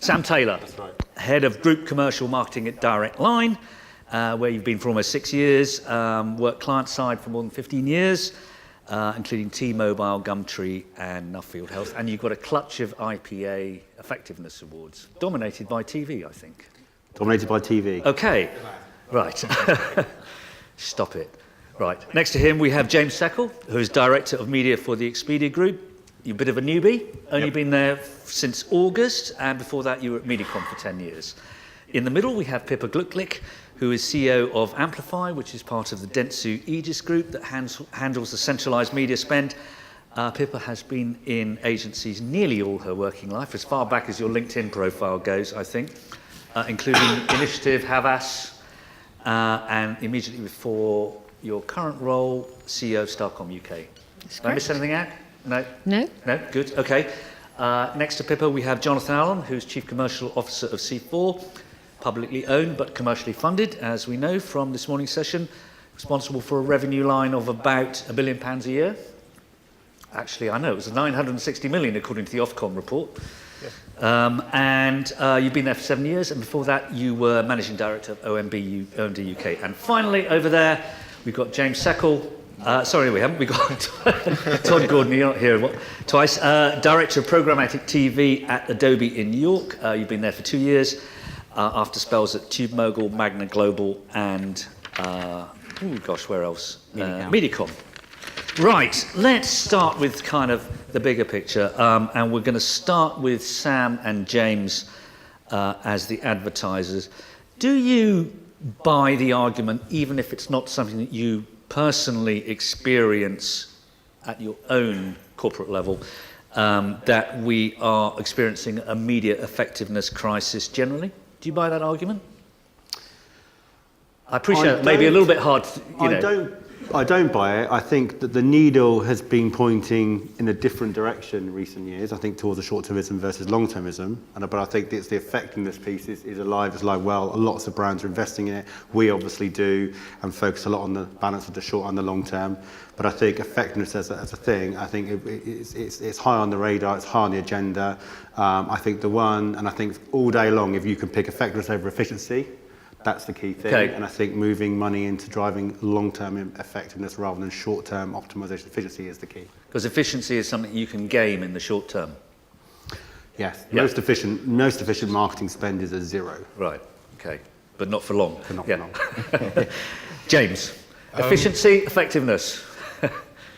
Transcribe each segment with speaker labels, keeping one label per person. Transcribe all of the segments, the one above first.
Speaker 1: Sam Taylor,
Speaker 2: That's right.
Speaker 1: Head of Group Commercial Marketing at Direct Line, where you've been for almost 6 years, worked client-side for more than 15 years, including T-Mobile, Gumtree, and Nuffield Health. And you've got a clutch of IPA effectiveness awards, dominated by TV, I think.
Speaker 2: Dominated by TV.
Speaker 1: Okay, right. Stop it. Right. Next to him, we have James Seckel, who is Director of Media for the Expedia Group. You're a bit of a newbie, only been there since August, and before that you were at Mediacom for 10 years. In the middle, we have Pippa Glucklich, who is CEO of Amplify, which is part of the Dentsu Aegis Group that handles the centralised media spend. Pippa has been in agencies nearly all her working life, as far back as your LinkedIn profile goes, I think, including Initiative, Havas, and immediately before your current role, CEO of Starcom UK. Did I miss anything out? No?
Speaker 3: No.
Speaker 1: No? Good. Okay. Next to Pippa, we have Jonathan Allen, who's Chief Commercial Officer of C4, publicly owned but commercially funded, as we know from this morning's session, responsible for a revenue line of about £1 billion a year. Actually, I know, it was 960 million according to the Ofcom report. Yeah. You've been there for 7 years, and before that you were Managing Director of OMD UK. And finally, over there, we've got James Seckel. Sorry, we haven't. We've got Todd Gordon, you're not here twice. Director of Programmatic TV at Adobe in New York. You've been there for 2 years, after spells at TubeMogul, Magna Global, and, where else? Mediacom. Right, let's start with kind of the bigger picture, and we're going to start with Sam and James as the advertisers. Do you buy the argument, even if it's not something that you personally experience at your own corporate level, that we are experiencing a media effectiveness crisis generally? Do you buy that argument? I appreciate it may be a little bit hard to,
Speaker 2: I don't buy it. I think that the needle has been pointing in a different direction in recent years, I think towards the short-termism versus long-termism. But I think it's the effectiveness piece is alive well. Lots of brands are investing in it. We obviously do, and focus a lot on the balance of the short and the long term. But I think effectiveness as a thing, I think it's high on the radar, it's high on the agenda. I think I think all day long, if you can pick effectiveness over efficiency, that's the key thing. Okay. And I think moving money into driving long-term effectiveness rather than short-term optimization efficiency is the key.
Speaker 1: Because efficiency is something you can game in the short term.
Speaker 2: Yes. Yeah. Most efficient marketing spend is a zero.
Speaker 1: Right. Okay. But not for long.
Speaker 2: But not for long.
Speaker 1: James, efficiency, effectiveness.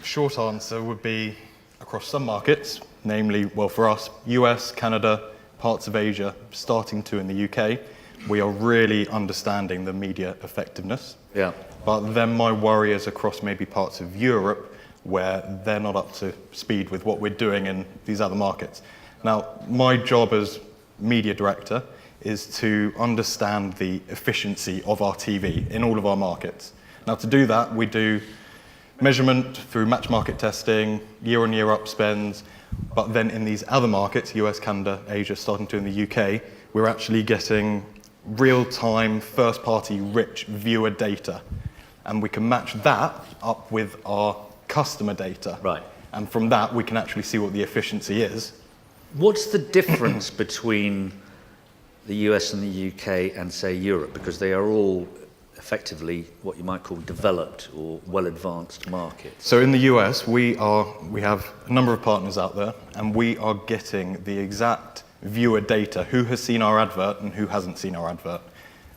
Speaker 4: Short answer would be across some markets, namely, well, for us, US, Canada, parts of Asia, starting to in the UK. We are really understanding the media effectiveness. Yeah. But then my worry is across maybe parts of Europe where they're not up to speed with what we're doing in these other markets. Now, my job as media director is to understand the efficiency of our TV in all of our markets. Now, to do that, we do measurement through match market testing, year-on-year upspends, but then in these other markets, US, Canada, Asia, starting to in the UK, we're actually getting real-time, first-party rich viewer data. And we can match that up with our customer data. Right. And from that, we can actually see what the efficiency is.
Speaker 1: What's the difference between the US and the UK and, say, Europe? Because they are all effectively what you might call developed or well-advanced markets.
Speaker 4: So in the US, we have a number of partners out there, and we are getting the exact viewer data, who has seen our advert and who hasn't seen our advert.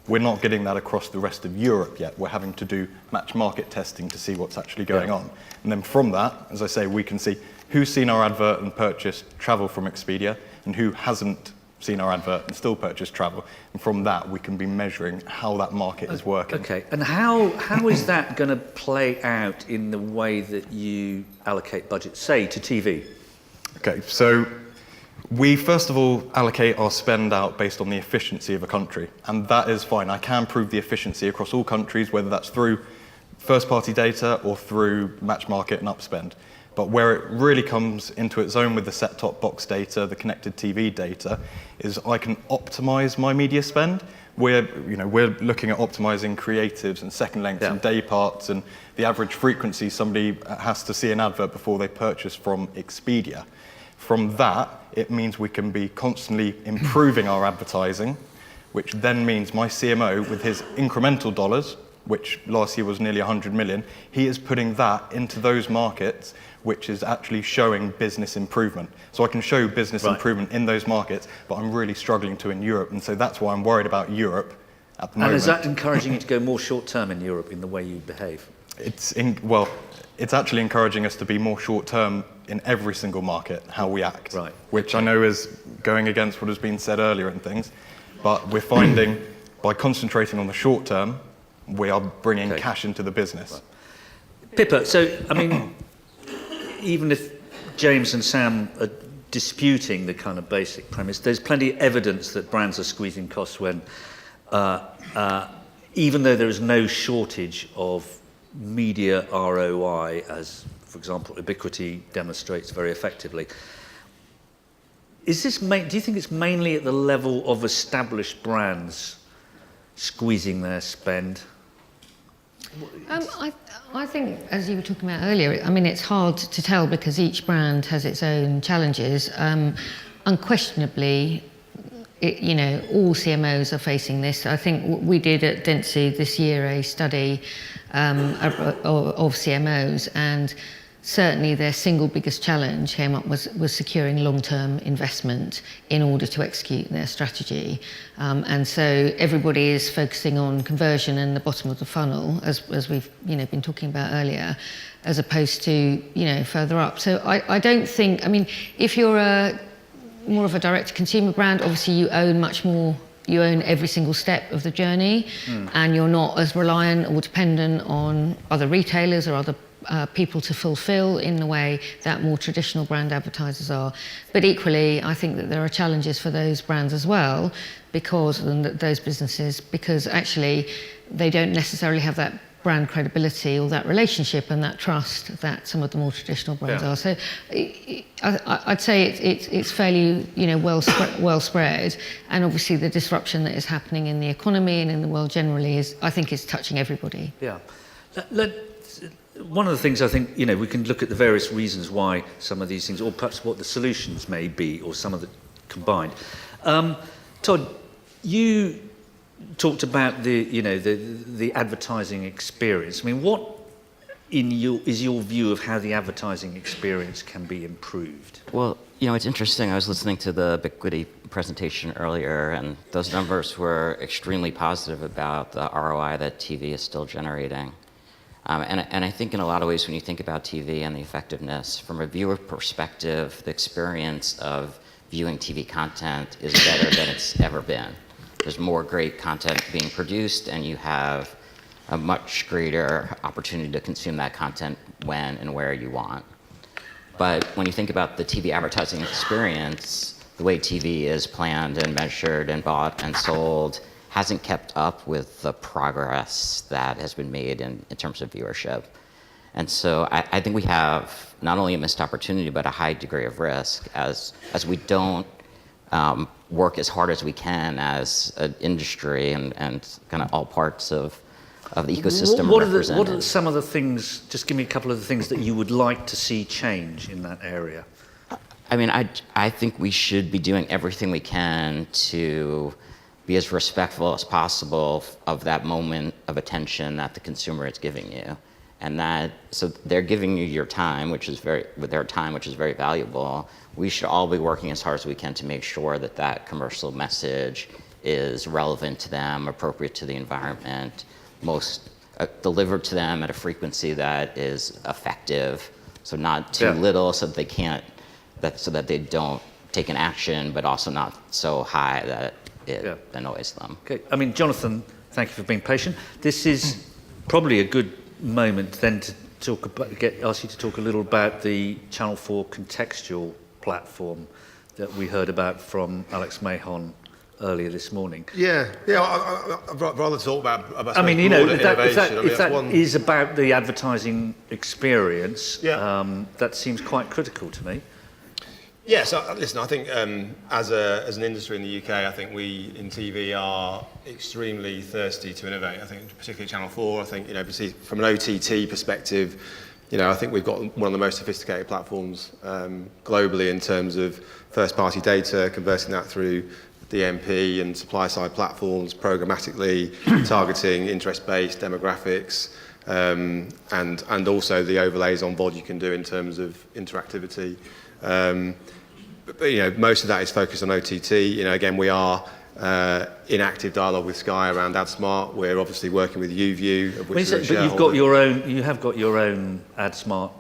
Speaker 4: We're not getting that across the rest of Europe yet. We're having to do match market testing to see what's actually going on. And then from that, as I say, we can see who's seen our advert and purchased travel from Expedia and who hasn't seen our advert and still purchased travel. And from that, we can be measuring how that market is working.
Speaker 1: Okay, and how is that going to play out in the way that you allocate budget, say, to TV?
Speaker 4: Okay, so we first of all allocate our spend out based on the efficiency of a country, and that is fine. I can prove the efficiency across all countries, whether that's through first-party data or through match market and upspend. But where it really comes into its own with the set-top box data, the connected TV data, is I can optimize my media spend. We're looking at optimizing creatives and second lengths and day parts and the average frequency somebody has to see an advert before they purchase from Expedia. From that, it means we can be constantly improving our advertising, which then means my CMO, with his incremental dollars, which last year was nearly 100 million, he is putting that into those markets, which is actually showing business improvement. So I can show business improvement in those markets, but I'm really struggling to in Europe. And so that's why I'm worried about Europe at the moment.
Speaker 1: And is that encouraging you to go more short-term in Europe in the way you behave?
Speaker 4: It's actually encouraging us to be more short-term in every single market, how we act,
Speaker 1: Right.
Speaker 4: which I know is going against what has been said earlier and things. But we're finding by concentrating on the short term, we are bringing cash into the business.
Speaker 1: Right. Pippa, so, I mean, even if James and Sam are disputing the kind of basic premise, there's plenty of evidence that brands are squeezing costs when, even though there is no shortage of media ROI, as, for example, Ubiquity demonstrates very effectively. Is this do you think it's mainly at the level of established brands squeezing their spend?
Speaker 3: I think, as you were talking about earlier, I mean, it's hard to tell because each brand has its own challenges. Unquestionably, all CMOs are facing this. I think we did at Dentsu this year a study of CMOs, and certainly their single biggest challenge came up was securing long-term investment in order to execute their strategy. And so everybody is focusing on conversion and the bottom of the funnel, as we've been talking about earlier, as opposed to further up. So I don't think, I mean, if you're more of a direct-to-consumer brand, obviously you own much more. You own every single step of the journey, and you're not as reliant or dependent on other retailers or other people to fulfill in the way that more traditional brand advertisers are. But equally, I think that there are challenges for those brands as well, those businesses, because actually they don't necessarily have that brand credibility or that relationship and that trust that some of the more traditional brands are. So I'd say it's fairly well spread, and obviously the disruption that is happening in the economy and in the world generally I think is touching everybody.
Speaker 1: Yeah. One of the things I think, we can look at the various reasons why some of these things, or perhaps what the solutions may be, or some of the combined. Todd, you talked about the advertising experience. I mean, what is your view of how the advertising experience can be improved?
Speaker 5: Well, it's interesting. I was listening to the Ubiquity presentation earlier, and those numbers were extremely positive about the ROI that TV is still generating. And I think in a lot of ways, when you think about TV and the effectiveness, from a viewer perspective, the experience of viewing TV content is better than it's ever been. There's more great content being produced, and you have a much greater opportunity to consume that content when and where you want. But when you think about the TV advertising experience, the way TV is planned and measured and bought and sold hasn't kept up with the progress that has been made in terms of viewership. And so I think we have not only a missed opportunity, but a high degree of risk as we don't work as hard as we can as an industry and kind of all parts of the ecosystem represented.
Speaker 1: What are some of the things, just give me a couple of the things that you would like to see change in that area?
Speaker 5: I mean, I think we should be doing everything we can to be as respectful as possible of that moment of attention that the consumer is giving you. And so they're giving you your time, which is very valuable. We should all be working as hard as we can to make sure that commercial message is relevant to them, appropriate to the environment, most delivered to them at a frequency that is effective. So not too little so that they don't take an action, but also not so high that it annoys them.
Speaker 1: Okay. I mean, Jonathan, thank you for being patient. This is probably a good moment then to ask you to talk a little about the Channel 4 contextual platform that we heard about from Alex Mahon earlier this morning.
Speaker 6: I'd rather talk about.
Speaker 1: I mean, if that
Speaker 6: one
Speaker 1: is about the advertising experience,
Speaker 6: Yeah.
Speaker 1: that seems quite critical to me.
Speaker 6: Yes, listen, I think as an industry in the UK, I think we in TV are extremely thirsty to innovate. I think particularly Channel 4, I think, from an OTT perspective, I think we've got one of the most sophisticated platforms globally in terms of first-party data, converting that through DMP and supply-side platforms, programmatically targeting interest-based demographics, and also the overlays on VOD you can do in terms of interactivity. But most of that is focused on OTT. Again, we are in active dialogue with Sky around AdSmart. We're obviously working with UView, of which
Speaker 1: But you've got your own. You have got your own AdSmart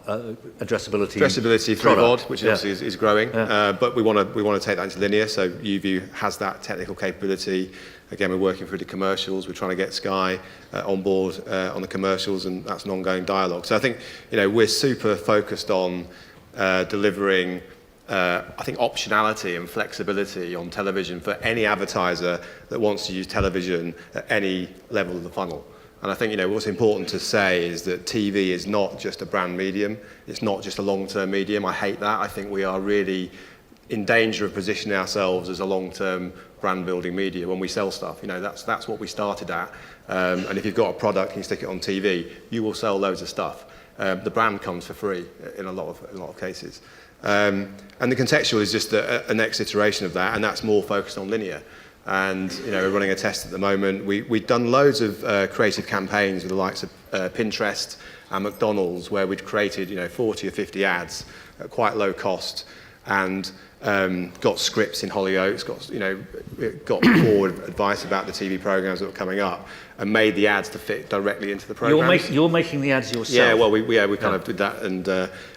Speaker 1: addressability.
Speaker 6: Addressability through
Speaker 1: product.
Speaker 6: VOD, which obviously is growing. But we want to take that into linear. So UView has that technical capability. Again, we're working through the commercials. We're trying to get Sky on board on the commercials, and that's an ongoing dialogue. So I think we're super focused on delivering. I think optionality and flexibility on television for any advertiser that wants to use television at any level of the funnel. And I think what's important to say is that TV is not just a brand medium. It's not just a long-term medium. I hate that. I think we are really in danger of positioning ourselves as a long-term brand-building media when we sell stuff. That's what we started at. And if you've got a product and you stick it on TV, you will sell loads of stuff. The brand comes for free in a lot of cases. And the contextual is just a next iteration of that, and that's more focused on linear. And we're running a test at the moment. We've done loads of creative campaigns with the likes of Pinterest and McDonald's, where we'd created 40 or 50 ads at quite low cost, and got scripts in Hollyoaks, got forward advice about the TV programs that were coming up, and made the ads to fit directly into the programs.
Speaker 1: You're making the ads yourself.
Speaker 6: Yeah, well, we kind of did that, and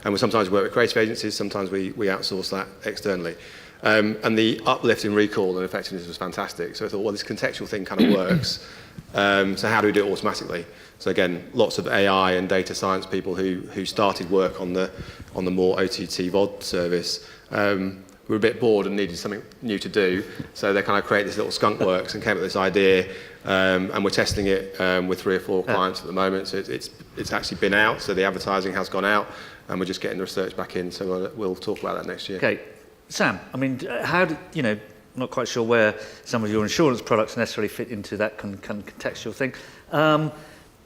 Speaker 6: we sometimes work with creative agencies, sometimes we outsource that externally. And the uplift in recall and effectiveness was fantastic. So I thought, well, this contextual thing kind of works. So how do we do it automatically? So again, lots of AI and data science people who started work on the more OTT VOD service. We were a bit bored and needed something new to do, so they kind of created this little skunk works and came up with this idea, and we're testing it with 3 or 4 clients at the moment. So it's actually been out, so the advertising has gone out, and we're just getting the research back in. So we'll talk about that next year.
Speaker 1: Okay, Sam. I mean, how do not quite sure where some of your insurance products necessarily fit into that contextual thing.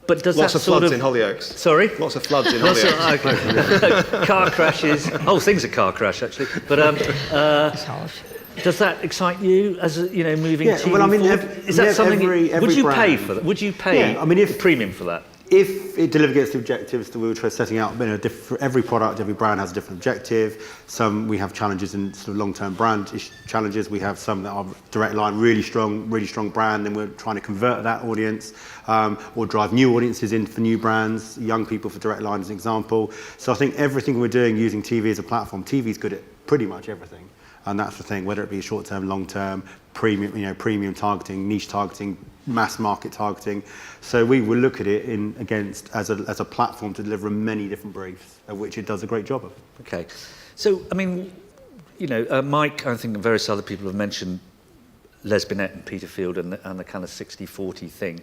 Speaker 1: But does
Speaker 6: lots
Speaker 1: that
Speaker 6: of
Speaker 1: sort
Speaker 6: floods in Hollyoaks.
Speaker 1: Sorry?
Speaker 6: Lots of floods in Hollyoaks.
Speaker 1: Okay. Car crashes. Whole thing's a car crash, actually. But does that excite you as moving?
Speaker 2: Yeah,
Speaker 1: TV
Speaker 2: well, I mean,
Speaker 1: forward? Is that something? Would you pay for that? Would you pay?
Speaker 2: Yeah, I mean,
Speaker 1: the premium for that?
Speaker 2: If it delivers against the objectives that we were setting out, every product, every brand has a different objective. Some we have challenges in sort of long-term brand challenges. We have some that are direct line, really strong brand, and we're trying to convert that audience or drive new audiences in for new brands, young people for direct line as an example. So I think everything we're doing using TV as a platform, TV is good at pretty much everything. And that's the thing, whether it be short-term, long-term, premium targeting, niche targeting, mass market targeting. So we will look at it as a platform to deliver many different briefs, of which it does a great job of.
Speaker 1: Okay. So, I mean, Mike, I think, and various other people have mentioned Les Binet and Peter Field and the kind of 60-40 thing.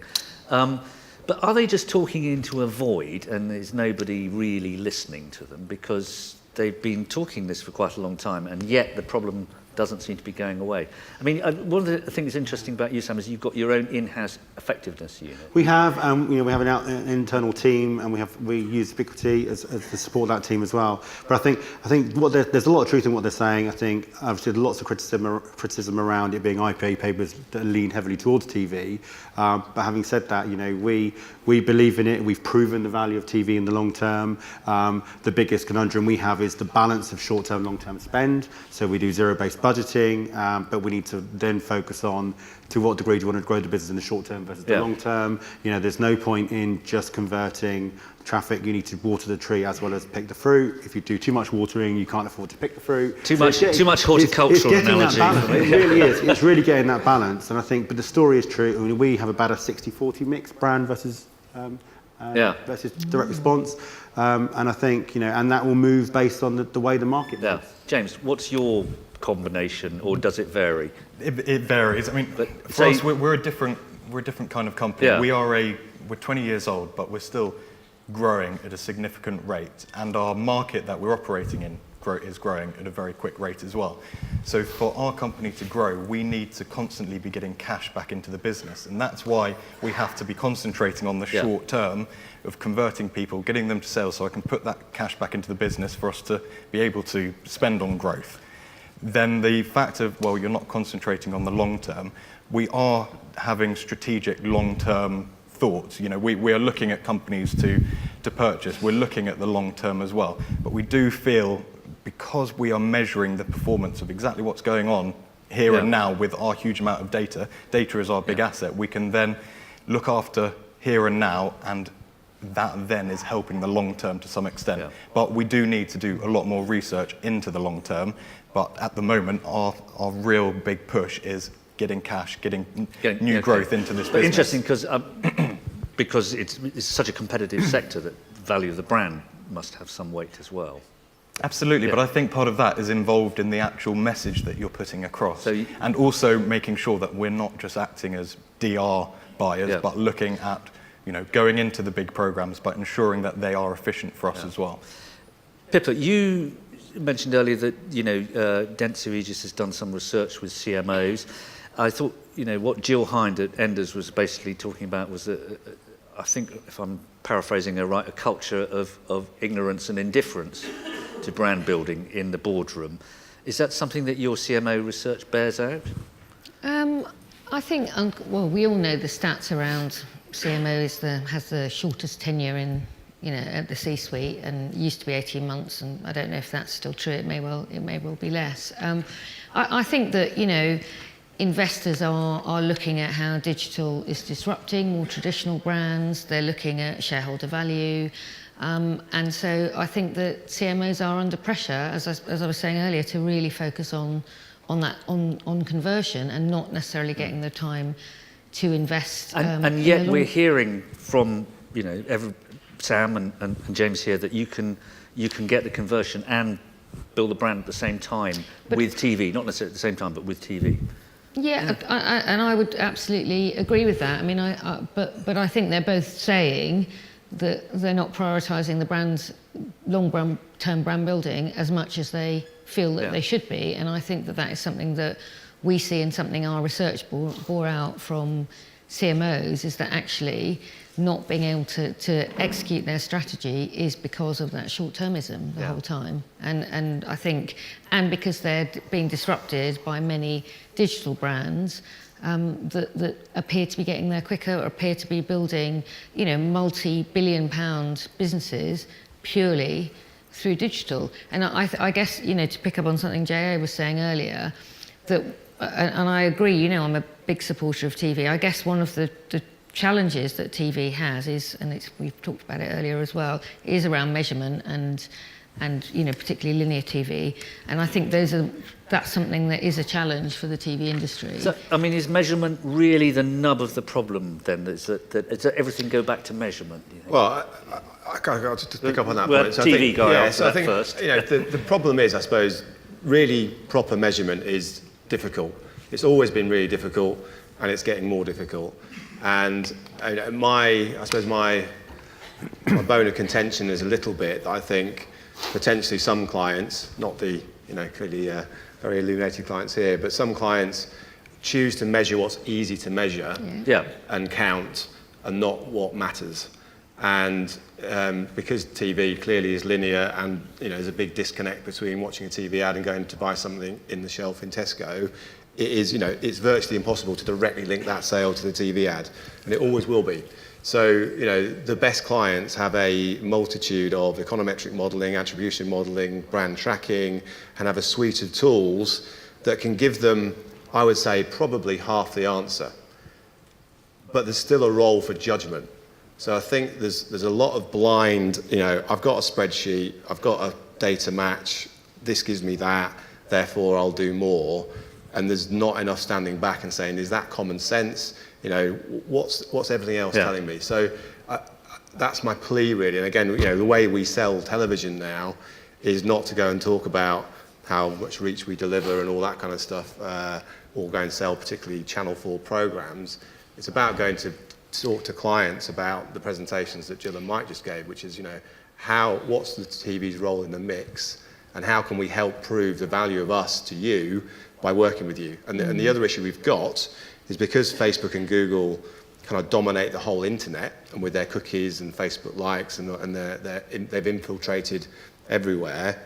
Speaker 1: But are they just talking into a void and is nobody really listening to them? Because they've been talking this for quite a long time, and yet the problem doesn't seem to be going away. I mean, one of the things that's interesting about you, Sam, is you've got your own in-house effectiveness unit. We have, we have an internal team, and we use Ubiquity as to support that team as well. But I think there's a lot of truth in what they're saying. I think obviously there's lots of criticism around it being IPA papers that lean heavily towards TV. But having said that, we believe in it. We've proven the value of TV in the long term. The biggest conundrum we have is the balance of short-term, long-term spend. So we do zero-based budgeting, but we need to then focus on to what degree do you want to grow the business in the short term versus the long term. There's no point in just converting traffic. You need to water the tree as well as pick the fruit. If you do too much watering, you can't afford to pick the fruit. Too much horticultural analogy. It really is. It's really getting that balance. And I think, but the story is true. I mean, we have about a 60-40 mix, brand versus versus direct response. And I think, and that will move based on the way the market moves. James, what's your combination, or does it vary?
Speaker 4: It varies. I mean, for us, we're a different kind of company. Yeah. We're 20 years old, but we're still growing at a significant rate, and our market that we're operating in is growing at a very quick rate as well. So for our company to grow, we need to constantly be getting cash back into the business. And that's why we have to be concentrating on the short term of converting people, getting them to sales so I can put that cash back into the business for us to be able to spend on growth. Then the fact of, well, you're not concentrating on the long term, we are having strategic long-term thoughts. You know, we are looking at companies to purchase. We're looking at the long term as well. But we do feel, because we are measuring the performance of exactly what's going on here and now with our huge amount of data is our big asset. We can then look after here and now, and that then is helping the long term to some extent. Yeah. But we do need to do a lot more research into the long term. But at the moment, our real big push is getting cash, getting new growth into this business.
Speaker 1: Interesting, because it's such a competitive sector that value of the brand must have some weight as well.
Speaker 4: Absolutely, but I think part of that is involved in the actual message that you're putting across. And also making sure that we're not just acting as DR buyers, but looking at, you know, going into the big programs, but ensuring that they are efficient for us as well.
Speaker 1: Pippa, you mentioned earlier that, you know, Dentsu Aegis has done some research with CMOs. I thought, you know, what Jill Hind at Enders was basically talking about was, I think, if I'm paraphrasing her right, a culture of ignorance and indifference to brand building in the boardroom. Is that something that your CMO research bears out?
Speaker 3: I think, well, we all know the stats around CMO has the shortest tenure in, you know, at the C-suite, and used to be 18 months, and I don't know if that's still true. It may well be less. I think that, you know, investors are looking at how digital is disrupting more traditional brands. They're looking at shareholder value. And so I think that CMOs are under pressure, as I was saying earlier, to really focus on conversion and not necessarily getting the time to invest.
Speaker 1: And yet we're hearing from, you know, Sam and James here that you can get the conversion and build a brand at the same time with TV, not necessarily at the same time, but with TV.
Speaker 3: Yeah, and I would absolutely agree with that. I mean, but I think they're both saying that they're not prioritising the brand's long-term brand building as much as they feel that they should be. And I think that is something that we see, and something our research bore out from CMOs, is that actually not being able to execute their strategy is because of that short-termism the whole time. And I think, and because they're being disrupted by many digital brands that appear to be getting there quicker, or appear to be building, you know, multi-billion-pound businesses purely through digital. And I guess, you know, to pick up on something J.A. was saying earlier, that, and I agree, you know, I'm a big supporter of TV. I guess one of the challenges that TV has is, and we've talked about it earlier as well, is around measurement and you know, particularly linear TV. And I think that's something that is a challenge for the TV industry.
Speaker 1: So, I mean, is measurement really the nub of the problem then? Is that everything go back to measurement? Do you think?
Speaker 6: Well, I'll just pick up on that
Speaker 1: well,
Speaker 6: point. So
Speaker 1: TV
Speaker 6: I think,
Speaker 1: guy
Speaker 6: yeah,
Speaker 1: after
Speaker 6: so
Speaker 1: that
Speaker 6: I think,
Speaker 1: first.
Speaker 6: You know, the problem is, I suppose, really proper measurement is difficult. It's always been really difficult, and it's getting more difficult. And I suppose my bone of contention is a little bit that I think potentially some clients, not the, you know, clearly very illuminated clients here, but some clients choose to measure what's easy to measure and count, and not what matters. And because TV clearly is linear, and, you know, there's a big disconnect between watching a TV ad and going to buy something in the shelf in Tesco, it is, you know, it's virtually impossible to directly link that sale to the TV ad, and it always will be. So, you know, the best clients have a multitude of econometric modelling, attribution modelling, brand tracking, and have a suite of tools that can give them, I would say, probably half the answer. But there's still a role for judgment. So I think there's a lot of blind, you know, I've got a spreadsheet, I've got a data match, this gives me that, therefore I'll do more. And there's not enough standing back and saying, is that common sense? You know, what's everything else telling me? So that's my plea, really. And again, you know, the way we sell television now is not to go and talk about how much reach we deliver and all that kind of stuff, or go and sell particularly Channel 4 programs. It's about going to talk to clients about the presentations that Jill and Mike just gave, which is, you know, what's the TV's role in the mix, and how can we help prove the value of us to you by working with you. And the other issue we've got is because Facebook and Google kind of dominate the whole internet, and with their cookies and Facebook likes, and they've infiltrated everywhere,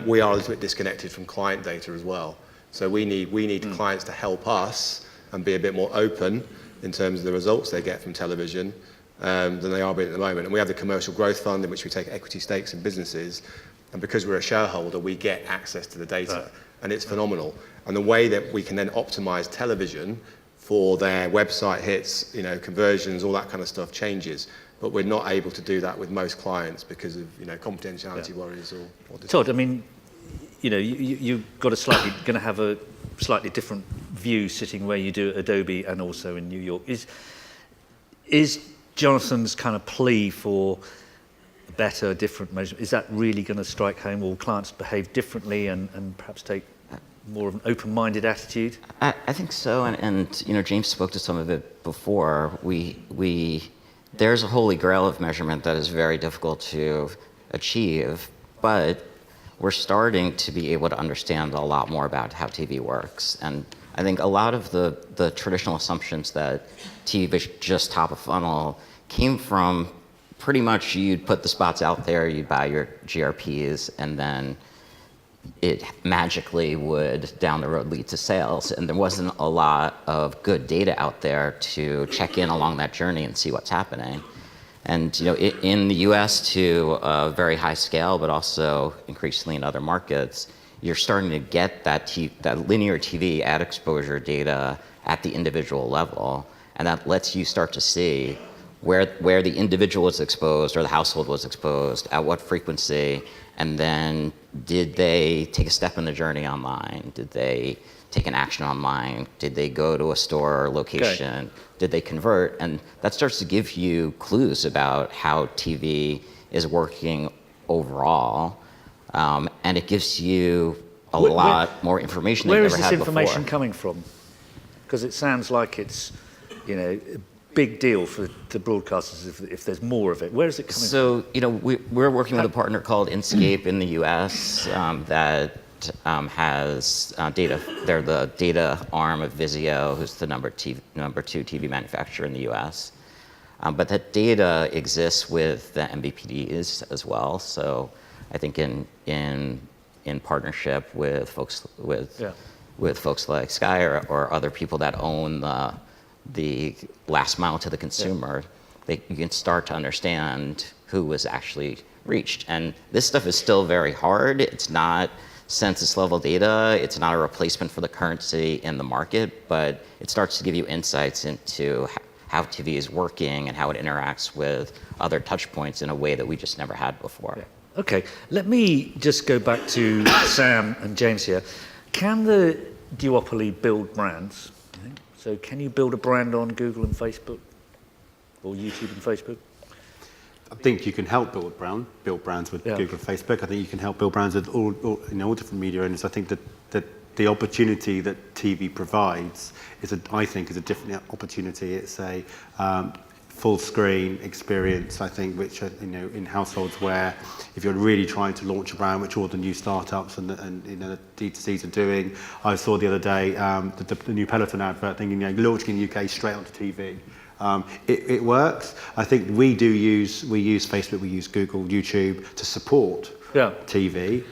Speaker 6: we are a little bit disconnected from client data as well. So we need clients to help us and be a bit more open in terms of the results they get from television than they are being at the moment. And we have the Commercial Growth Fund in which we take equity stakes in businesses, and because we're a shareholder, we get access to the data, and it's phenomenal. And the way that we can then optimize television for their website hits, conversions, all that kind of stuff changes. But we're not able to do that with most clients because of confidentiality worries or
Speaker 1: Todd, I mean, you've got going to have a slightly different view sitting where you do at Adobe and also in New York. Is Jonathan's kind of plea for a better, different measure, is that really going to strike home? Will clients behave differently and perhaps take more of an open-minded attitude?
Speaker 5: I think so, and James spoke to some of it before. There's a holy grail of measurement that is very difficult to achieve, but we're starting to be able to understand a lot more about how TV works. And I think a lot of the traditional assumptions that TV is just top of funnel came from pretty much you'd put the spots out there, you'd buy your GRPs, and then it magically would down the road lead to sales. And there wasn't a lot of good data out there to check in along that journey and see what's happening. And in the US to a very high scale, but also increasingly in other markets, you're starting to get that linear TV ad exposure data at the individual level. And that lets you start to see where the individual was exposed or the household was exposed, at what frequency, and then did they take a step in the journey online? Did they take an action online? Did they go to a store or location? Okay. Did they convert? And that starts to give you clues about how TV is working overall. And it gives you a lot more information than you ever had before.
Speaker 1: Where is this information coming from? Because it sounds like it's, a big deal for the broadcasters if there's more of it. Where is it coming from?
Speaker 5: So, we're working with a partner called Inscape in the US that has data. They're the data arm of Vizio, who's the number 2 TV manufacturer in the US. But that data exists with the MVPDs as well. So I think in partnership with folks like Sky or other people that own the last mile to the consumer, you can start to understand who was actually reached. And this stuff is still very hard. It's not census level data. It's not a replacement for the currency in the market, but it starts to give you insights into how TV is working and how it interacts with other touch points in a way that we just never had before.
Speaker 1: Yeah. Okay, let me just go back to Sam and James here. Can the duopoly build brands? So can you build a brand on Google and Facebook, or YouTube and Facebook?
Speaker 2: I think you can help build brands with Google and Facebook. I think you can help build brands with all different media owners. I think that the opportunity that TV provides is a different opportunity. It's a full screen experience, I think, which in households where if you're really trying to launch a brand, which all the new startups and the D2Cs are doing. I saw the other day the new Peloton advert thinking launching in the UK straight onto TV. It works. I think we use Facebook, we use Google, YouTube to support TV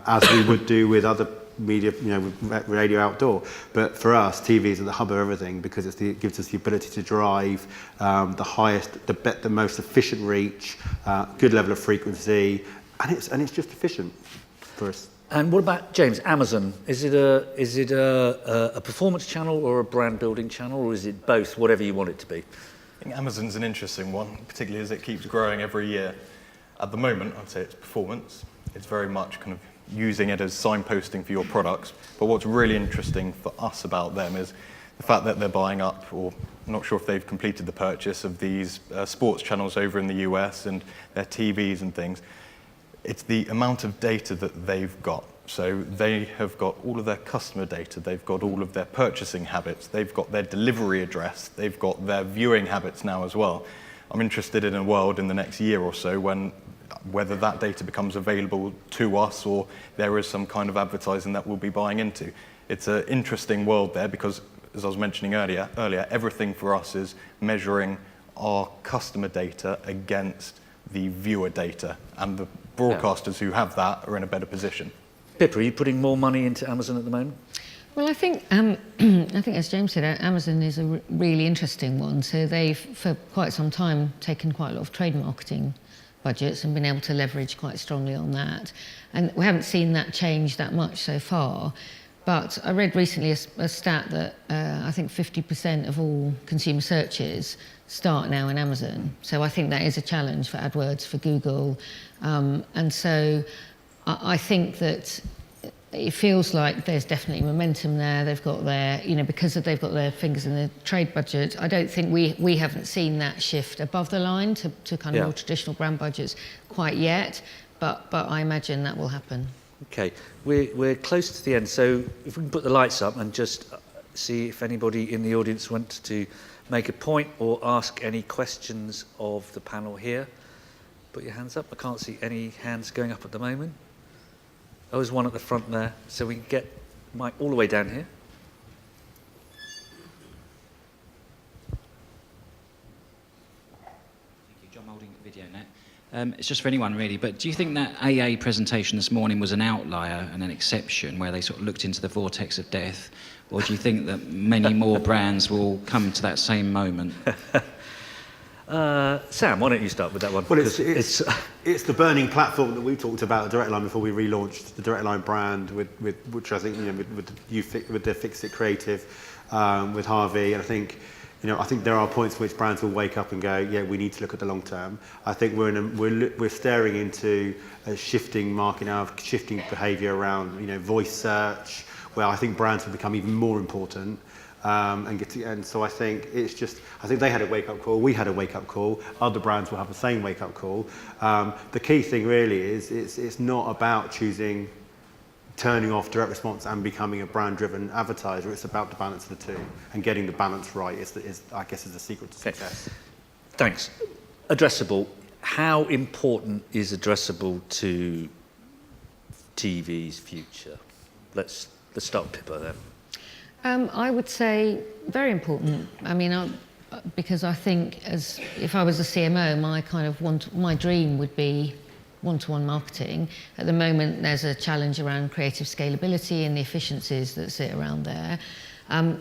Speaker 2: as we would do with other media, with radio outdoor. But for us, TV is at the hub of everything because it gives us the ability to drive the highest, the most efficient reach, good level of frequency, and it's just efficient for us.
Speaker 1: And what about James? Amazon, is it a performance channel or a brand building channel, or is it both? Whatever you want it to be.
Speaker 4: I think Amazon's an interesting one, particularly as it keeps growing every year. At the moment, I'd say it's performance. It's very much kind of using it as signposting for your products. But what's really interesting for us about them is the fact that they're buying up, or I'm not sure if they've completed the purchase of these sports channels over in the US and their TVs and things. It's the amount of data that they've got. So they have got all of their customer data, they've got all of their purchasing habits, they've got their delivery address, they've got their viewing habits now as well. I'm interested in a world in the next year or so when whether that data becomes available to us or there is some kind of advertising that we'll be buying into. It's an interesting world there because, as I was mentioning earlier, everything for us is measuring our customer data against the viewer data, and the broadcasters who have that are in a better position.
Speaker 1: Pippa, are you putting more money into Amazon at the moment?
Speaker 3: Well, I think as James said, Amazon is a really interesting one. So they've, for quite some time, taken quite a lot of trade marketing budgets and been able to leverage quite strongly on that. And we haven't seen that change that much so far. But I read recently a stat that I think 50% of all consumer searches start now in Amazon. So I think that is a challenge for AdWords, for Google. And so I think that it feels like there's definitely momentum there. They've got their, because they've got their fingers in the trade budget. I don't think we haven't seen that shift above the line to kind of more traditional brand budgets quite yet, but I imagine that will happen.
Speaker 1: Okay, we're close to the end, so if we can put the lights up and just see if anybody in the audience wants to make a point or ask any questions of the panel here. Put your hands up. I can't see any hands going up at the moment. Oh, there's one at the front there, so we can get Mike all the way down here.
Speaker 7: Thank you, John Moulding, VideoNet. It's just for anyone really, but do you think that AA presentation this morning was an outlier and an exception where they sort of looked into the vortex of death, or do you think that many more brands will come to that same moment?
Speaker 1: Sam, why don't you start with that one?
Speaker 2: Well, it's the burning platform that we talked about at Direct Line before we relaunched the Direct Line brand, which I think with the Fix It creative, with Harvey, and I think there are points which brands will wake up and go, yeah, we need to look at the long term. I think we're staring into a shifting market now, shifting behaviour around voice search, where I think brands will become even more important. And so I think I think they had a wake-up call, we had a wake-up call, other brands will have the same wake-up call. The key thing really is it's not about turning off direct response and becoming a brand-driven advertiser. It's about the balance of the two, and getting the balance right I guess is the secret to success.
Speaker 1: Thanks. Addressable. How important is Addressable to TV's future? Let's start with Pippa then.
Speaker 3: I would say very important. I mean, because I think if I was a CMO, my dream would be one-to-one marketing. At the moment, there's a challenge around creative scalability and the efficiencies that sit around there.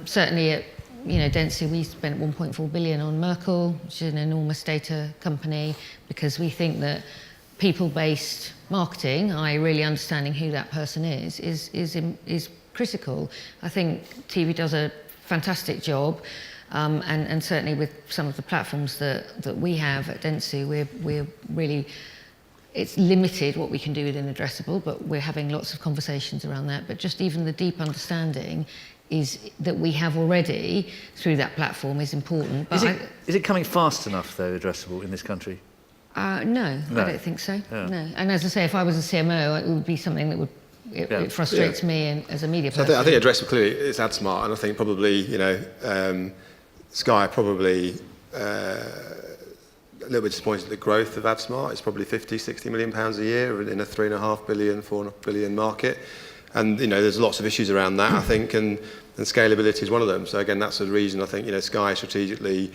Speaker 3: Certainly at Dentsu, we spent 1.4 billion on Merkle, which is an enormous data company, because we think that people-based marketing, really understanding who that person is critical. I think TV does a fantastic job, and certainly with some of the platforms that we have at Dentsu, we're really, it's limited what we can do within Addressable, but we're having lots of conversations around that. But just even the deep understanding that we have already through that platform is important. But
Speaker 1: is it coming fast enough, though, Addressable, in this country?
Speaker 3: No, I don't think so. Yeah. No. And as I say, if I was a CMO, it would be something that would it frustrates me as a media person.
Speaker 6: So I think Addressable clearly is AdSmart, and I think probably Sky probably a little bit disappointed at the growth of AdSmart. It's probably 50-60 million pounds a year in a 3.5 billion, 4 billion market, and there's lots of issues around that, I think, and scalability is one of them. So again, that's the reason I think Sky strategically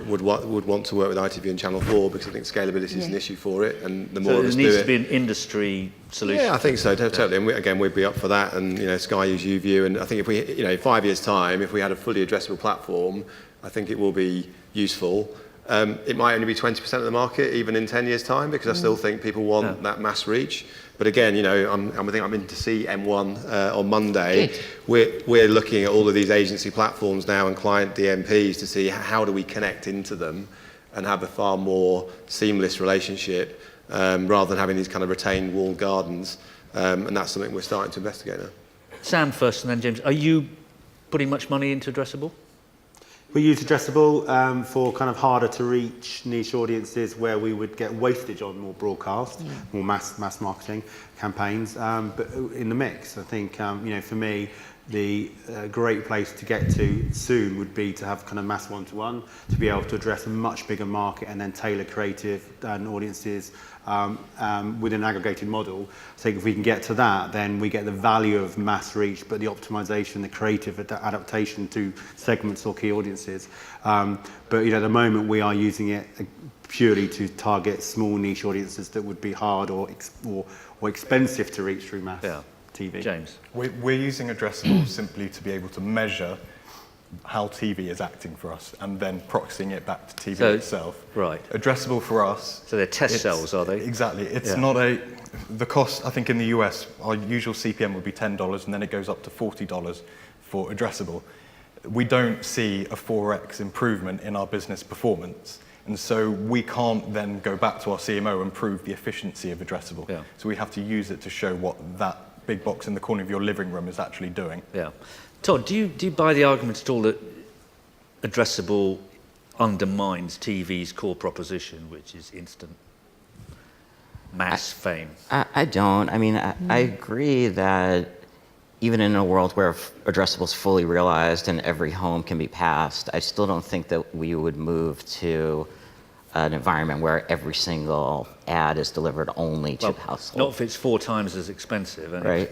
Speaker 6: would want to work with ITV and Channel 4, because I think scalability is an issue for it, and the more of us do it.
Speaker 1: So there needs to be an industry solution.
Speaker 6: Yeah, I think so, totally. And we'd be up for that. And Sky use UView, and I think if we, 5 years' time, if we had a fully addressable platform, I think it will be useful. It might only be 20% of the market, even in 10 years' time, because I still think people want that mass reach. But again, I'm in to see M1 on Monday. We're looking at all of these agency platforms now and client DMPs to see how do we connect into them and have a far more seamless relationship, rather than having these kind of retained walled gardens. And that's something we're starting to investigate now.
Speaker 1: Sam first, and then James. Are you putting much money into Addressable?
Speaker 2: We use Addressable for kind of harder to reach niche audiences where we would get wastage on more broadcast, more mass marketing. campaigns, but in the mix. I think, for me, the great place to get to soon would be to have kind of mass one-to-one, to be able to address a much bigger market and then tailor creative and audiences with an aggregated model. I think if we can get to that, then we get the value of mass reach, but the optimization, the creative adaptation to segments or key audiences. But at the moment we are using it purely to target small niche audiences that would be hard or expensive to reach through mass TV.
Speaker 1: James?
Speaker 4: We're using Addressable simply to be able to measure how TV is acting for us and then proxying it back to TV itself.
Speaker 1: Right.
Speaker 4: Addressable for us.
Speaker 1: So they're test cells, are they?
Speaker 4: Exactly. It's not the cost, I think in the US, our usual CPM would be $10 and then it goes up to $40 for Addressable. We don't see a 4x improvement in our business performance. And so we can't then go back to our CMO and prove the efficiency of Addressable.
Speaker 1: Yeah.
Speaker 4: So we have to use it to show what that big box in the corner of your living room is actually doing.
Speaker 1: Yeah. Todd, do you buy the argument at all that Addressable undermines TV's core proposition, which is instant mass fame?
Speaker 5: I don't. I mean, I agree that even in a world where Addressable is fully realized and every home can be passed, I still don't think that we would move to an environment where every single ad is delivered only to the household.
Speaker 1: Not if it's 4 times as expensive.
Speaker 5: Right.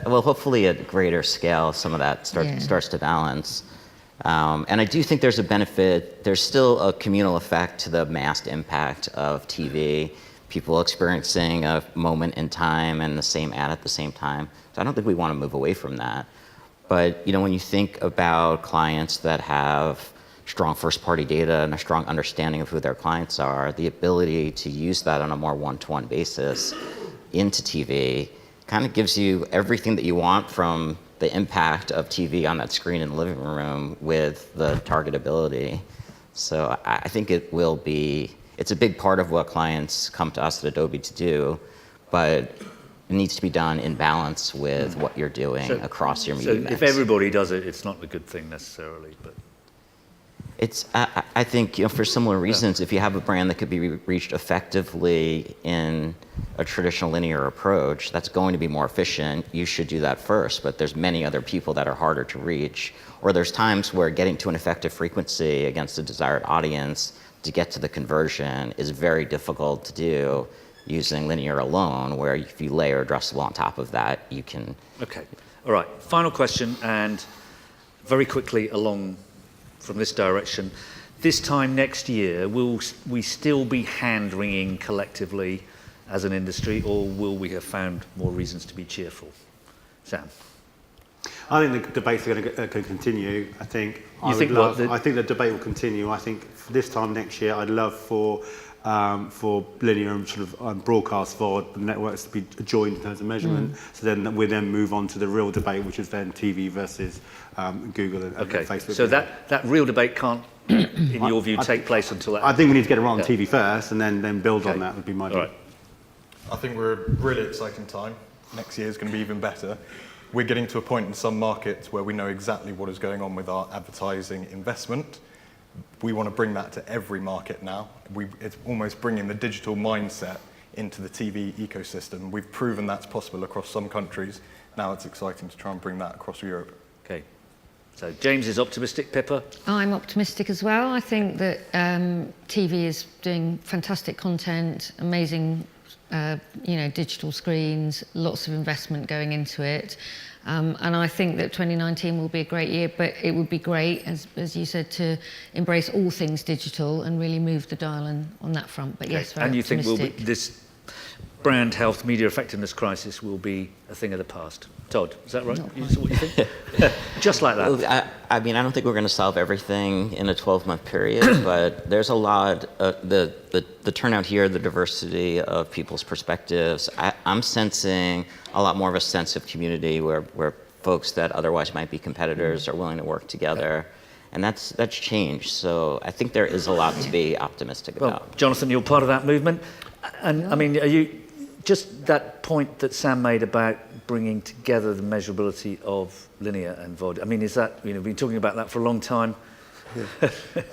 Speaker 5: Well, hopefully at greater scale, some of that starts to balance. And I do think there's a benefit. There's still a communal effect to the massed impact of TV. People experiencing a moment in time and the same ad at the same time. So I don't think we want to move away from that. But when you think about clients that have strong first-party data and a strong understanding of who their clients are, the ability to use that on a more one-to-one basis into TV kind of gives you everything that you want from the impact of TV on that screen in the living room with the targetability. So I think it's a big part of what clients come to us at Adobe to do, but it needs to be done in balance with what you're doing across your media mix.
Speaker 1: So if everybody does it, it's not a good thing necessarily, but...
Speaker 5: I think for similar reasons, if you have a brand that could be reached effectively in a traditional linear approach, that's going to be more efficient. You should do that first, but there's many other people that are harder to reach. Or there's times where getting to an effective frequency against a desired audience to get to the conversion is very difficult to do using linear alone, where if you layer Addressable on top of that, you can...
Speaker 1: Okay. All right. Final question, and very quickly along from this direction. This time next year, will we still be hand-wringing collectively as an industry, or will we have found more reasons to be cheerful? Sam?
Speaker 2: I think the debates are going to continue. I think I think the debate will continue. I think for this time next year, I'd love for linear and sort of broadcast VOD, the networks to be joined in terms of measurement. So then we move on to the real debate, which is then TV versus Google and Facebook.
Speaker 1: So that real debate can't, in your view, take place until that.
Speaker 2: I think we need to get it on TV first, and then build on that. Would be my view.
Speaker 1: Right.
Speaker 4: I think we're a really exciting time. Next year is going to be even better. We're getting to a point in some markets where we know exactly what is going on with our advertising investment. We want to bring that to every market now. It's almost bringing the digital mindset into the TV ecosystem. We've proven that's possible across some countries. Now it's exciting to try and bring that across Europe.
Speaker 1: Okay. So James is optimistic. Pippa?
Speaker 3: I'm optimistic as well. I think that TV is doing fantastic content, amazing digital screens, lots of investment going into it. And I think that 2019 will be a great year, but it would be great, as you said, to embrace all things digital and really move the dial on that front. But yes, very optimistic.
Speaker 1: And you think this brand health, media effectiveness crisis will be a thing of the past? Todd, is that right? Is what you think? Just like that.
Speaker 5: Well, I mean, I don't think we're going to solve everything in a 12-month period, but there's a lot. The turnout here, the diversity of people's perspectives. I'm sensing a lot more of a sense of community where folks that otherwise might be competitors are willing to work together. And that's changed. So I think there is a lot to be optimistic about.
Speaker 1: Jonathan, you're part of that movement. And I mean, are you just that point that Sam made about bringing together the measurability of linear and VOD? I mean, is that, we've been talking about that for a long time.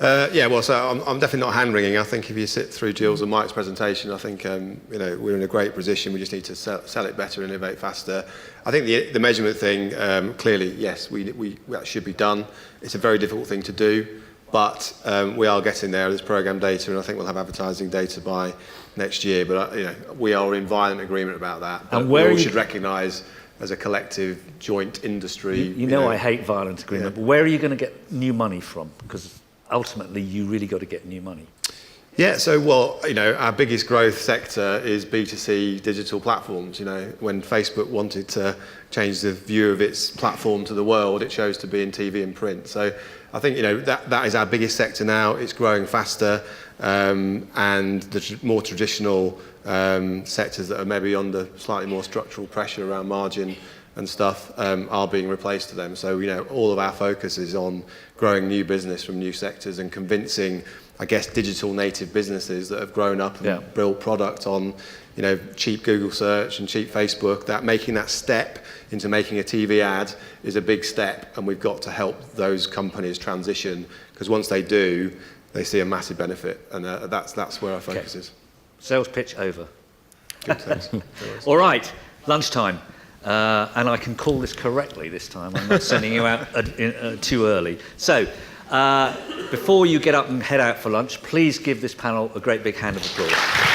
Speaker 6: Well, so I'm definitely not hand-wringing. I think if you sit through Jill's and Mike's presentation, I think we're in a great position. We just need to sell it better, innovate faster. I think the measurement thing, clearly, yes, that should be done. It's a very difficult thing to do, but we are getting there. There's program data, and I think we'll have advertising data by next year. But we are in violent agreement about that. But
Speaker 1: and where
Speaker 6: we all should recognise, as a collective joint industry.
Speaker 1: You know I hate violent agreement, but where are you going to get new money from? Because ultimately you really got to get new money.
Speaker 6: Yeah, so our biggest growth sector is B2C digital platforms. When Facebook wanted to change the view of its platform to the world, it chose to be in TV and print. So I think that is our biggest sector now. It's growing faster, and the more traditional sectors that are maybe under slightly more structural pressure around margin and stuff are being replaced to them. So all of our focus is on growing new business from new sectors and convincing, I guess, digital native businesses that have grown up and built product on cheap Google search and cheap Facebook, that making that step into making a TV ad is a big step, and we've got to help those companies transition, because once they do, they see a massive benefit, and that's where our focus is.
Speaker 1: Sales pitch over.
Speaker 6: Good, thanks.
Speaker 1: All right, lunchtime. And I can call this correctly this time. I'm not sending you out too early. So, before you get up and head out for lunch, please give this panel a great big hand of applause.